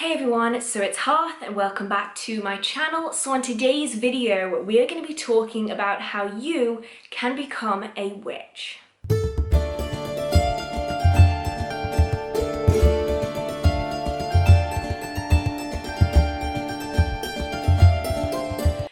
Hey everyone, so it's Hearth and welcome back to my channel. So on today's video, we are going to be talking about how you can become a witch.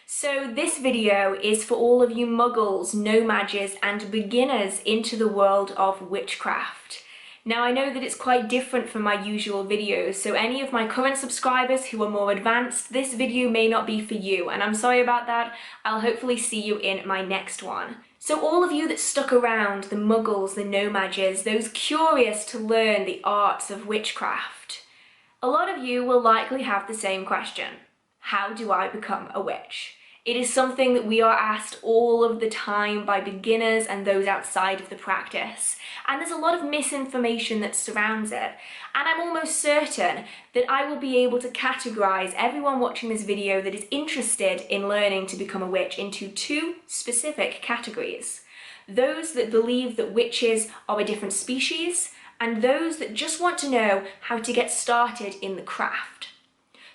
So this video is for all of you muggles, no-mages and beginners into the world of witchcraft. Now I know that it's quite different from my usual videos, so any of my current subscribers who are more advanced, this video may not be for you, and I'm sorry about that. I'll hopefully see you in my next one. So all of you that stuck around, the muggles, the no-mages, those curious to learn the arts of witchcraft, a lot of you will likely have the same question. How do I become a witch? It is something that we are asked all of the time by beginners and those outside of the practice. And there's a lot of misinformation that surrounds it. And I'm almost certain that I will be able to categorize everyone watching this video that is interested in learning to become a witch into two specific categories. Those that believe that witches are a different species, and those that just want to know how to get started in the craft.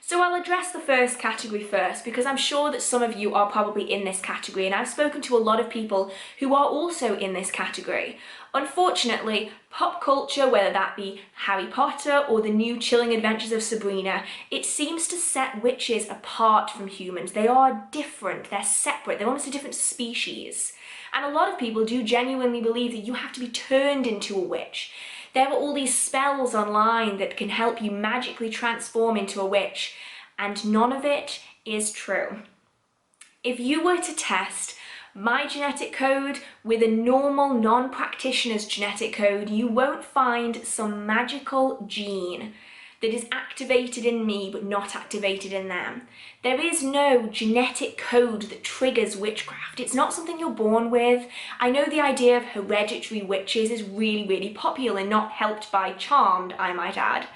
So I'll address the first category first because I'm sure that some of you are probably in this category, and I've spoken to a lot of people who are also in this category. Unfortunately, pop culture, whether that be Harry Potter or the new Chilling Adventures of Sabrina, it seems to set witches apart from humans. They are different, they're separate, they're almost a different species. And a lot of people do genuinely believe that you have to be turned into a witch. There are all these spells online that can help you magically transform into a witch, and none of it is true. If you were to test my genetic code with a normal non-practitioner's genetic code, you won't find some magical gene that is activated in me but not activated in them. There is no genetic code that triggers witchcraft. It's not something you're born with. I know the idea of hereditary witches is really popular and not helped by Charmed, I might add.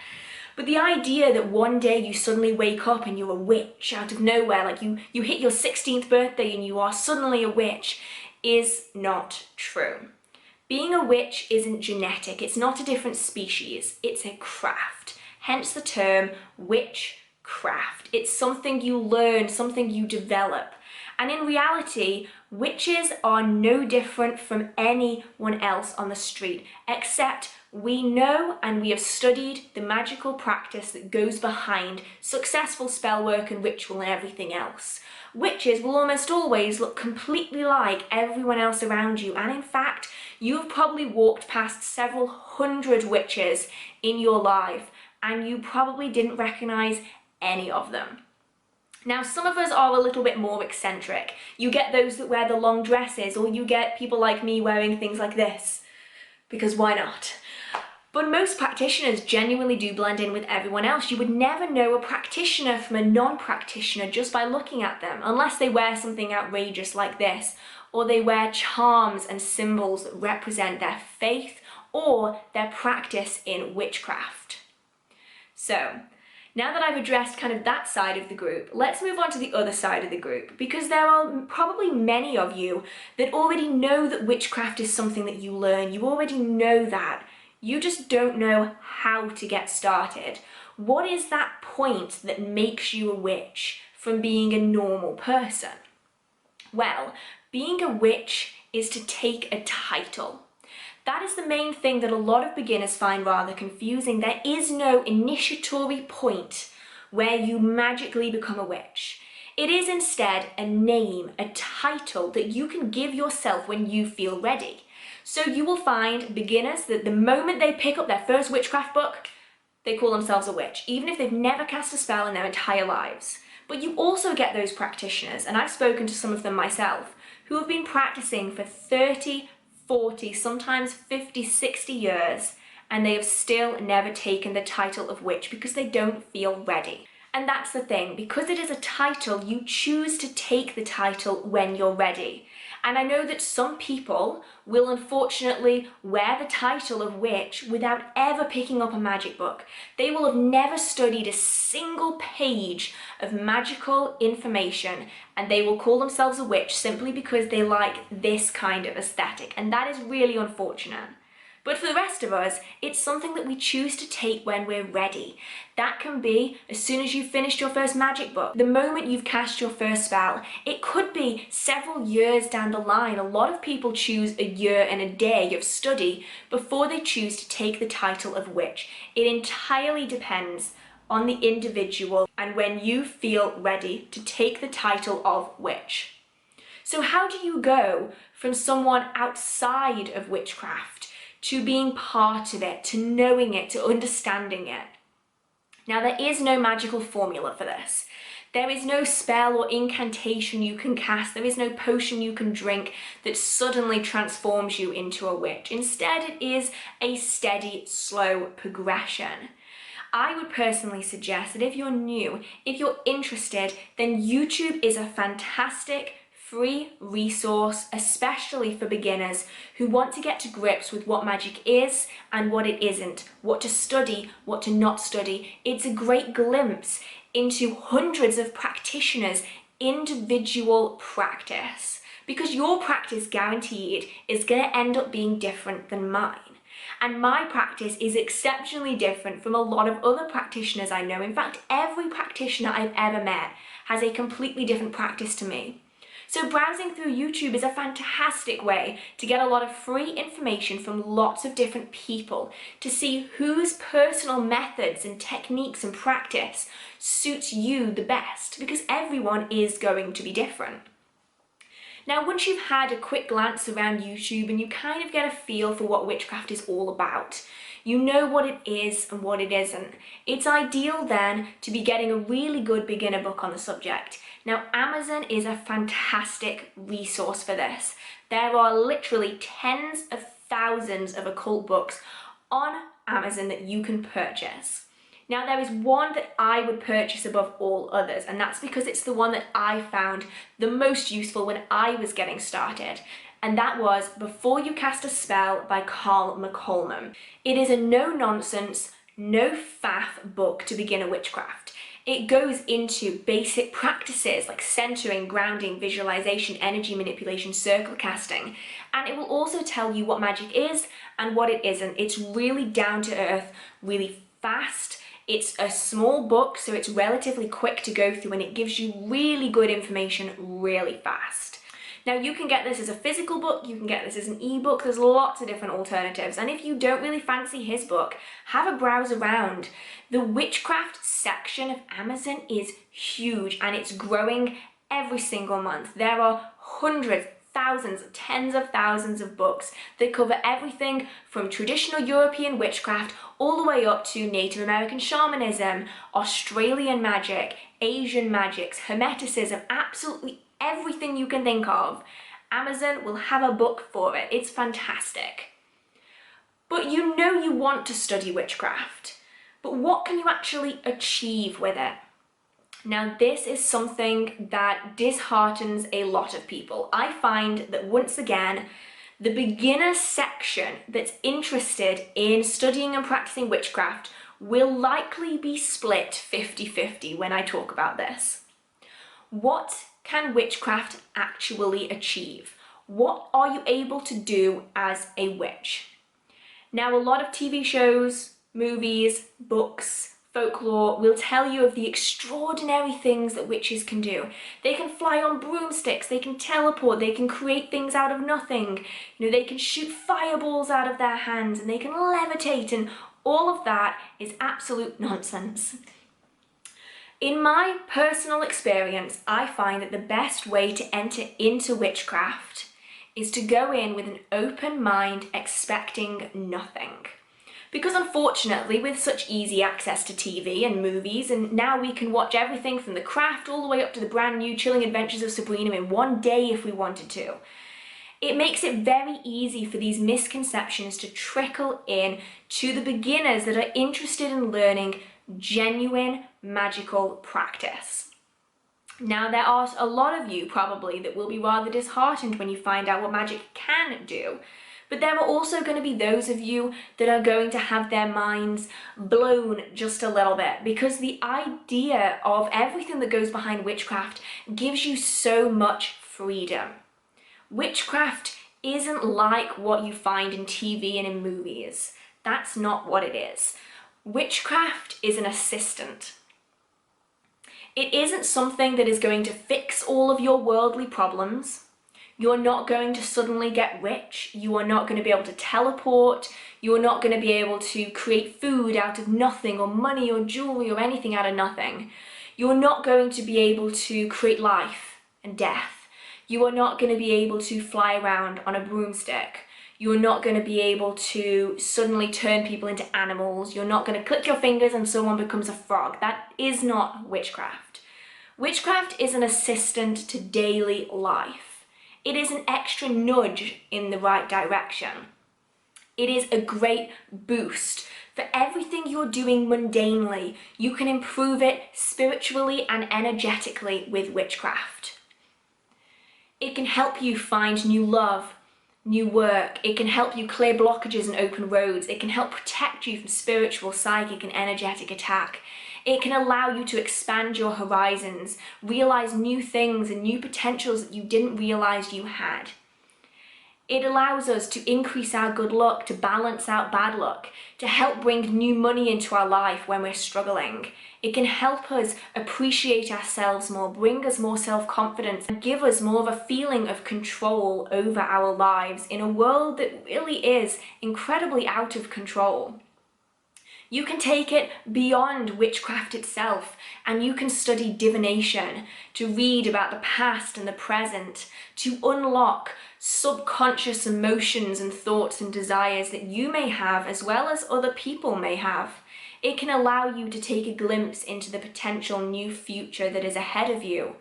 But the idea that one day you suddenly wake up and you're a witch out of nowhere, like you hit your 16th birthday and you are suddenly a witch, is not true. Being a witch isn't genetic. It's not a different species. It's a craft. Hence the term witchcraft. It's something you learn, something you develop. And in reality, witches are no different from anyone else on the street, except we know and we have studied the magical practice that goes behind successful spell work and ritual and everything else. Witches will almost always look completely like everyone else around you, and in fact, you have probably walked past several hundred witches in your life, and you probably didn't recognize any of them. Now, some of us are a little bit more eccentric. You get those that wear the long dresses, or you get people like me wearing things like this, because why not? But most practitioners genuinely do blend in with everyone else. You would never know a practitioner from a non-practitioner just by looking at them, unless they wear something outrageous like this, or they wear charms and symbols that represent their faith or their practice in witchcraft. So, now that I've addressed kind of that side of the group, let's move on to the other side of the group, because there are probably many of you that already know that witchcraft is something that you learn. You already know that. You just don't know how to get started. What is that point that makes you a witch from being a normal person? Well, being a witch is to take a title. That is the main thing that a lot of beginners find rather confusing. There is no initiatory point where you magically become a witch. It is instead a name, a title that you can give yourself when you feel ready. So you will find beginners that the moment they pick up their first witchcraft book, they call themselves a witch, even if they've never cast a spell in their entire lives. But you also get those practitioners, and I've spoken to some of them myself, who have been practicing for 30, 40, sometimes 50, 60 years, and they have still never taken the title of witch because they don't feel ready. And that's the thing, because it is a title, you choose to take the title when you're ready. And I know that some people will unfortunately wear the title of witch without ever picking up a magic book. They will have never studied a single page of magical information, and they will call themselves a witch simply because they like this kind of aesthetic, and that is really unfortunate. But for the rest of us, it's something that we choose to take when we're ready. That can be as soon as you've finished your first magic book, the moment you've cast your first spell. It could be several years down the line. A lot of people choose a year and a day of study before they choose to take the title of witch. It entirely depends on the individual and when you feel ready to take the title of witch. So how do you go from someone outside of witchcraft to being part of it, to knowing it, to understanding it? Now, there is no magical formula for this. There is no spell or incantation you can cast. There is no potion you can drink that suddenly transforms you into a witch. Instead, it is a steady, slow progression. I would personally suggest that if you're new, if you're interested, then YouTube is a fantastic free resource, especially for beginners who want to get to grips with what magic is and what it isn't, what to study, what to not study. It's a great glimpse into hundreds of practitioners' individual practice, because your practice, guaranteed, is going to end up being different than mine. And my practice is exceptionally different from a lot of other practitioners I know. In fact, every practitioner I've ever met has a completely different practice to me. So browsing through YouTube is a fantastic way to get a lot of free information from lots of different people to see whose personal methods and techniques and practice suits you the best, because everyone is going to be different. Now, once you've had a quick glance around YouTube and you kind of get a feel for what witchcraft is all about, you know what it is and what it isn't, it's ideal then to be getting a really good beginner book on the subject. Now, Amazon is a fantastic resource for this. There are literally tens of thousands of occult books on Amazon that you can purchase. Now, there is one that I would purchase above all others, and that's because it's the one that I found the most useful when I was getting started. And that was Before You Cast a Spell by Carl McColman. It is a no-nonsense, no-faff book to begin a witchcraft. It goes into basic practices like centering, grounding, visualization, energy manipulation, circle casting, and it will also tell you what magic is and what it isn't. It's really down to earth, really fast. It's a small book, so it's relatively quick to go through, and it gives you really good information really fast. Now, you can get this as a physical book, you can get this as an ebook, there's lots of different alternatives, and if you don't really fancy his book, have a browse around. The witchcraft section of Amazon is huge, and it's growing every single month. There are hundreds, thousands, tens of thousands of books that cover everything from traditional European witchcraft all the way up to Native American shamanism, Australian magic, Asian magics, Hermeticism, absolutely everything you can think of. Amazon will have a book for it. It's fantastic. But you know you want to study witchcraft, but what can you actually achieve with it? Now, this is something that disheartens a lot of people. I find that once again, the beginner section that's interested in studying and practicing witchcraft will likely be split 50-50 when I talk about this. What can witchcraft actually achieve? What are you able to do as a witch? Now, a lot of TV shows, movies, books, folklore will tell you of the extraordinary things that witches can do. They can fly on broomsticks, they can teleport, they can create things out of nothing. They can shoot fireballs out of their hands, and they can levitate, and all of that is absolute nonsense. In my personal experience, I find that the best way to enter into witchcraft is to go in with an open mind, expecting nothing. Because unfortunately, with such easy access to TV and movies, and now we can watch everything from The Craft all the way up to the brand new Chilling Adventures of Sabrina in one day if we wanted to, it makes it very easy for these misconceptions to trickle in to the beginners that are interested in learning genuine magical practice. Now, there are a lot of you probably that will be rather disheartened when you find out what magic can do. But there are also going to be those of you that are going to have their minds blown just a little bit, because the idea of everything that goes behind witchcraft gives you so much freedom. Witchcraft isn't like what you find in TV and in movies. That's not what it is. Witchcraft is an assistant. It isn't something that is going to fix all of your worldly problems. You're not going to suddenly get rich. You are not going to be able to teleport. You are not going to be able to create food out of nothing, or money or jewelry or anything out of nothing. You're not going to be able to create life and death. You are not going to be able to fly around on a broomstick. You're not going to be able to suddenly turn people into animals. You're not going to click your fingers and someone becomes a frog. That is not witchcraft. Witchcraft is an assistant to daily life. It is an extra nudge in the right direction. It is a great boost. For everything you're doing mundanely, you can improve it spiritually and energetically with witchcraft. It can help you find new love, new work. It can help you clear blockages and open roads. It can help protect you from spiritual, psychic and energetic attack. It can allow you to expand your horizons, realize new things and new potentials that you didn't realize you had. It allows us to increase our good luck, to balance out bad luck, to help bring new money into our life when we're struggling. It can help us appreciate ourselves more, bring us more self-confidence, and give us more of a feeling of control over our lives in a world that really is incredibly out of control. You can take it beyond witchcraft itself, and you can study divination, to read about the past and the present, to unlock subconscious emotions and thoughts and desires that you may have as well as other people may have. It can allow you to take a glimpse into the potential new future that is ahead of you.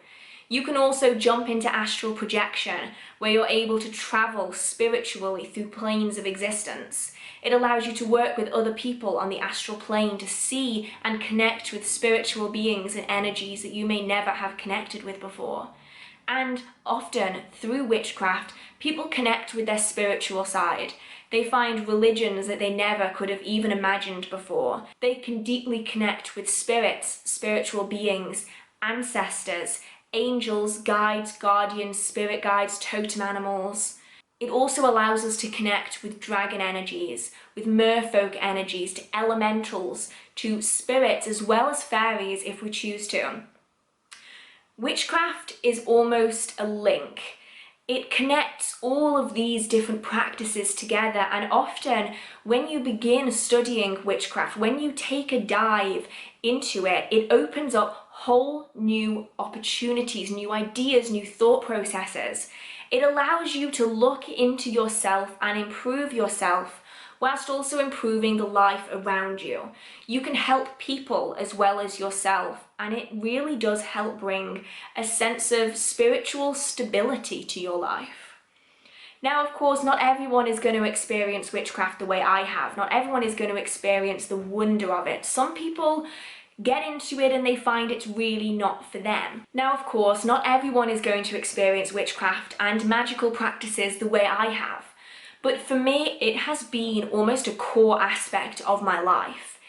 You can also jump into astral projection, where you're able to travel spiritually through planes of existence. It allows you to work with other people on the astral plane to see and connect with spiritual beings and energies that you may never have connected with before. And often, through witchcraft, people connect with their spiritual side. They find religions that they never could have even imagined before. They can deeply connect with spirits, spiritual beings, ancestors, angels, guides, guardians, spirit guides, totem animals. It also allows us to connect with dragon energies, with merfolk energies, to elementals, to spirits, as well as fairies if we choose to. Witchcraft is almost a link. It connects all of these different practices together, and often when you begin studying witchcraft, when you take a dive into it, it opens up whole new opportunities, new ideas, new thought processes. It allows you to look into yourself and improve yourself, whilst also improving the life around you. You can help people as well as yourself, and it really does help bring a sense of spiritual stability to your life. Now, of course, not everyone is going to experience witchcraft the way I have. Not everyone is going to experience the wonder of it. Some people get into it and they find it's really not for them. Now, of course, not everyone is going to experience witchcraft and magical practices the way I have. But for me, it has been almost a core aspect of my life.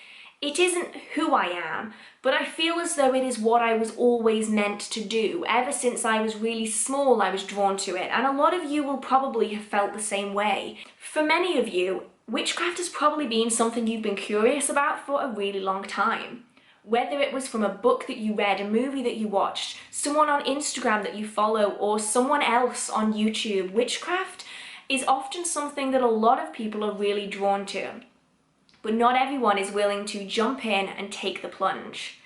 It isn't who I am, but I feel as though it is what I was always meant to do. Ever since I was really small, I was drawn to it, and a lot of you will probably have felt the same way. For many of you, witchcraft has probably been something you've been curious about for a really long time. Whether it was from a book that you read, a movie that you watched, someone on Instagram that you follow, or someone else on YouTube, witchcraft is often something that a lot of people are really drawn to. But not everyone is willing to jump in and take the plunge.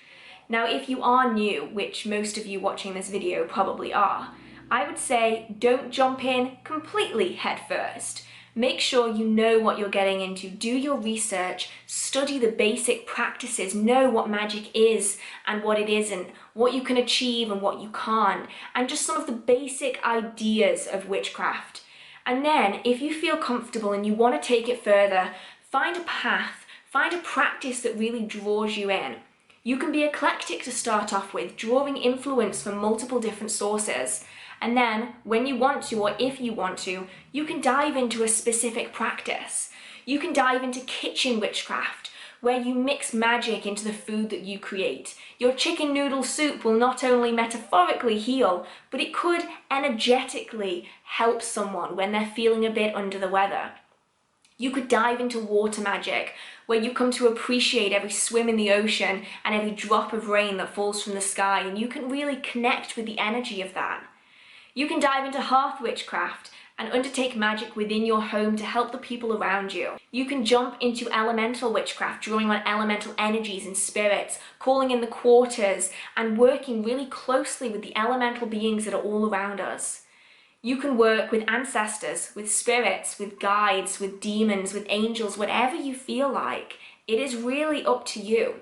Now, if you are new, which most of you watching this video probably are, I would say don't jump in completely head first. Make sure you know what you're getting into, do your research, study the basic practices, know what magic is and what it isn't, what you can achieve and what you can't, and just some of the basic ideas of witchcraft. And then, if you feel comfortable and you want to take it further, find a path, find a practice that really draws you in. You can be eclectic to start off with, drawing influence from multiple different sources. And then, when you want to, or if you want to, you can dive into a specific practice. You can dive into kitchen witchcraft, where you mix magic into the food that you create. Your chicken noodle soup will not only metaphorically heal, but it could energetically help someone when they're feeling a bit under the weather. You could dive into water magic, where you come to appreciate every swim in the ocean and every drop of rain that falls from the sky, and you can really connect with the energy of that. You can dive into hearth witchcraft and undertake magic within your home to help the people around you. You can jump into elemental witchcraft, drawing on elemental energies and spirits, calling in the quarters, and working really closely with the elemental beings that are all around us. You can work with ancestors, with spirits, with guides, with demons, with angels, whatever you feel like. It is really up to you.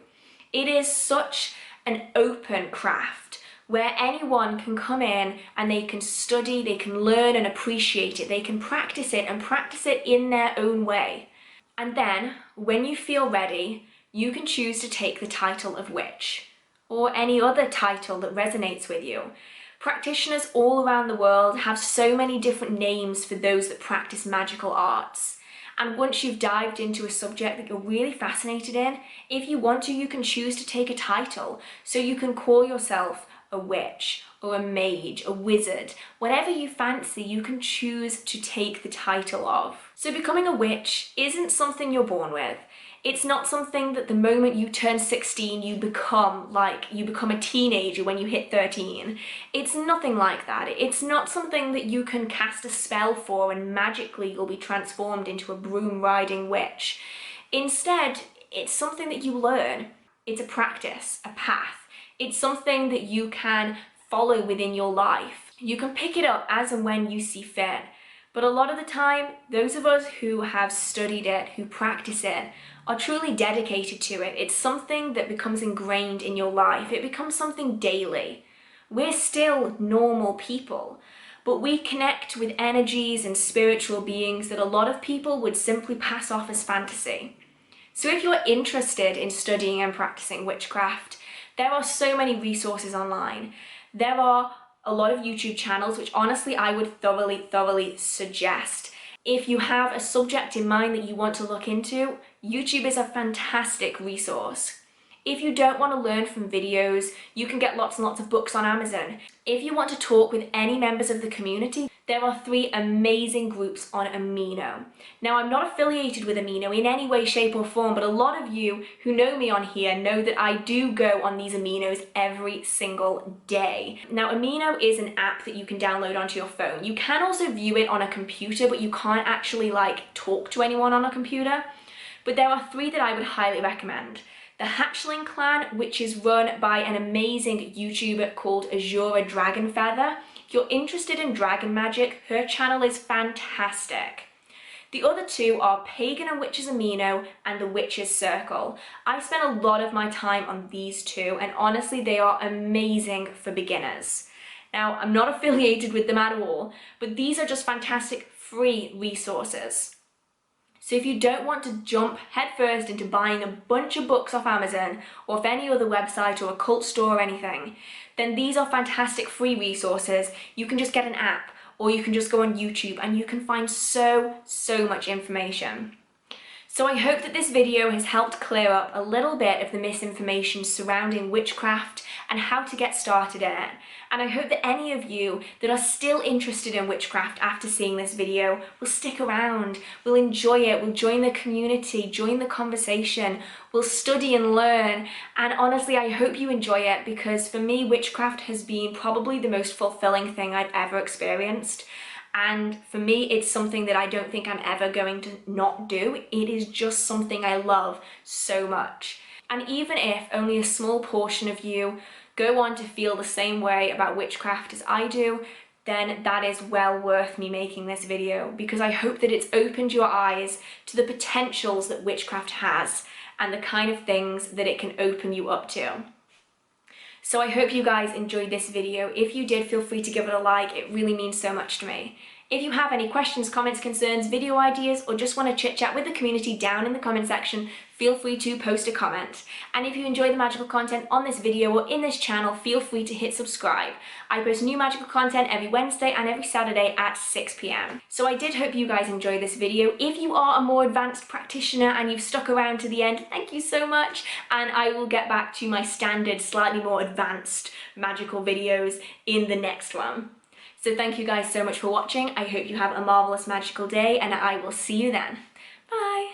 It is such an open craft where anyone can come in and they can study, they can learn and appreciate it, they can practice it and practice it in their own way. And then, when you feel ready, you can choose to take the title of witch, or any other title that resonates with you. Practitioners all around the world have so many different names for those that practice magical arts. And once you've dived into a subject that you're really fascinated in, if you want to, you can choose to take a title. So you can call yourself a witch, or a mage, a wizard, whatever you fancy, you can choose to take the title of. So becoming a witch isn't something you're born with. It's not something that the moment you turn 16 you become a teenager when you hit 13. It's nothing like that. It's not something that you can cast a spell for and magically you'll be transformed into a broom-riding witch. Instead, it's something that you learn. It's a practice, a path. It's something that you can follow within your life. You can pick it up as and when you see fit. But a lot of the time, those of us who have studied it, who practice it, are truly dedicated to it. It's something that becomes ingrained in your life. It becomes something daily. We're still normal people, but we connect with energies and spiritual beings that a lot of people would simply pass off as fantasy. So if you're interested in studying and practicing witchcraft, there are so many resources online. There are a lot of YouTube channels, which honestly I would thoroughly suggest. If you have a subject in mind that you want to look into, YouTube is a fantastic resource. If you don't want to learn from videos, you can get lots and lots of books on Amazon. If you want to talk with any members of the community, there are 3 amazing groups on Amino. Now, I'm not affiliated with Amino in any way, shape or form, but a lot of you who know me on here know that I do go on these Aminos every single day. Now, Amino is an app that you can download onto your phone. You can also view it on a computer, but you can't actually talk to anyone on a computer. But there are 3 that I would highly recommend. The Hatchling Clan, which is run by an amazing YouTuber called Azura Dragonfeather. If you're interested in dragon magic, her channel is fantastic. The other 2 are Pagan and Witches Amino and the Witches Circle. I spent a lot of my time on these 2, and honestly they are amazing for beginners. Now, I'm not affiliated with them at all, but these are just fantastic free resources. So if you don't want to jump headfirst into buying a bunch of books off Amazon or off any other website or a cult store or anything, then these are fantastic free resources. You can just get an app, or you can just go on YouTube and you can find so much information. So I hope that this video has helped clear up a little bit of the misinformation surrounding witchcraft and how to get started in it. And I hope that any of you that are still interested in witchcraft after seeing this video will stick around, will enjoy it, will join the community, join the conversation, will study and learn. And honestly, I hope you enjoy it, because for me, witchcraft has been probably the most fulfilling thing I've ever experienced. And for me, it's something that I don't think I'm ever going to not do. It is just something I love so much. And even if only a small portion of you go on to feel the same way about witchcraft as I do, then that is well worth me making this video, because I hope that it's opened your eyes to the potentials that witchcraft has and the kind of things that it can open you up to. So I hope you guys enjoyed this video. If you did, feel free to give it a like. It really means so much to me. If you have any questions, comments, concerns, video ideas, or just want to chit chat with the community down in the comment section, feel free to post a comment. And if you enjoy the magical content on this video or in this channel, feel free to hit subscribe. I post new magical content every Wednesday and every Saturday at 6 p.m. So I did hope you guys enjoyed this video. If you are a more advanced practitioner and you've stuck around to the end, thank you so much. And I will get back to my standard, slightly more advanced magical videos in the next one. So thank you guys so much for watching. I hope you have a marvelous magical day and I will see you then. Bye!